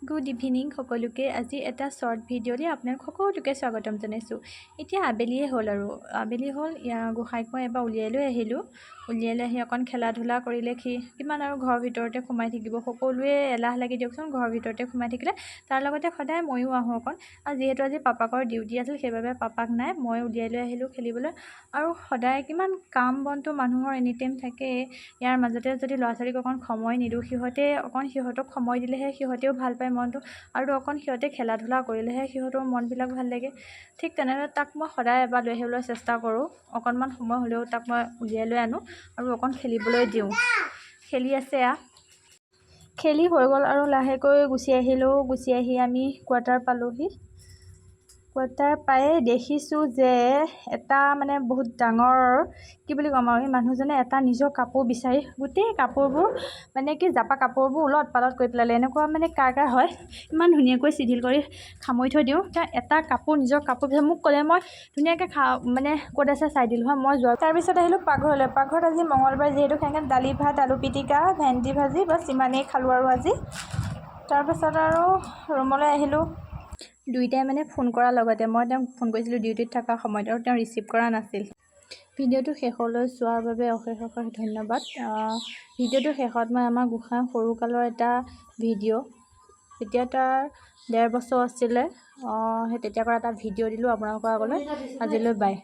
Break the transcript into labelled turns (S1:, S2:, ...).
S1: Good evening সকলোকে। আজি এটা শ্বৰ্ট ভিডিঅ'লৈ আপোনালোক সকলোকে স্বাগতম জনাইছোঁ। এতিয়া আবেলিয়ে হ'ল আৰু আবেলি হ'ল গোসাঁইক মই এবাৰ উলিয়াই লৈ আহিলোঁ। উলিয়াই লৈ আহি অকণ খেলা ধূলা কৰিলে কিমান আৰু ঘৰৰ ভিতৰতে সোমাই থাকিব, সকলোৱে এলাহ লাগি দিয়কচোন ঘৰৰ ভিতৰতে সোমাই থাকিলে। তাৰ লগতে সদায় ময়ো আহোঁ অকণ, আৰু যিহেতু আজি পাপাকৰ ডিউটি আছিল সেইবাবে পাপাক নাই, মই উলিয়াই লৈ আহিলোঁ খেলিবলৈ। আৰু সদায় কিমান কাম বনটো মানুহৰ এনি টাইম থাকে, ইয়াৰ মাজতে যদি ল'ৰা ছোৱালীক অকণ সময় নিদিওঁ, সিহঁতক সময় দিলেহে সিহঁতেও ভাল পায় মনটো, আৰু অকণ সিহঁতে খেলা ধূলা কৰিলেহে সিহঁতৰ মনবিলাক ভাল লাগে। ঠিক তেনেদৰে তাক মই সদায় এবাৰ লৈ আহিবলৈ চেষ্টা কৰোঁ, অকণমান সময় হ'লেও তাক মই উলিয়াই লৈ আনোঁ আৰু অকণ খেলিবলৈ দিওঁ। খেলি আছে খেলি হৈ গ'ল আৰু লাহেকৈ গুচি আহিলোঁ। গুচি আহি আমি কোৱাৰ্টাৰ পালোঁহি। কোৱাৰ্টাৰ পায়ে দেখিছোঁ যে এটা মানে বহুত ডাঙৰ কি বুলি ক'ম আৰু, এই মানুহজনে এটা নিজৰ কাপোৰ বিচাৰি গোটেই কাপোৰবোৰ মানে জাপা কাপোৰবোৰ উলট পালট কৰি পেলালে। এনেকুৱা মানে কাৰ হয়, ইমান ধুনীয়াকৈ চিজিল কৰি সামৰি থৈ দিওঁ, এটা কাপোৰ নিজৰ কাপোৰ বিচাৰি মোক ক'লে, মই ধুনীয়াকৈ মানে ক'ত আছে চাই দিলোঁ হয়। মই যোৱা তাৰপিছত আহিলোঁ পাকঘৰলৈ। পাকঘৰত আজি মঙলবাৰ যিহেতু সেনেকৈ দালি ভাত আলু পিটিকা ভেন্দি ভাজি বাছ ইমানেই খালোঁ আৰু আজি। তাৰপিছত আৰু ৰুমলৈ আহিলোঁ। দুইটাই মানে ফোন কৰাৰ লগতে মই তেওঁক ফোন কৰিছিলোঁ ডিউটিত থকা সময়ত, আৰু তেওঁ ৰিচিভ কৰা নাছিল। ভিডিঅ'টো শেষলৈ চোৱাৰ বাবে অশেষ ধন্যবাদ। ভিডিঅ'টোৰ শেষত মই আমাৰ গোসাঁই সৰুকালৰ এটা ভিডিঅ', তেতিয়া তাৰ 1.5 বছৰ আছিলে, সেই তেতিয়াৰ পৰা এটা ভিডিঅ' দিলোঁ আপোনালোকৰ আগলৈ। আজিলৈ বাই।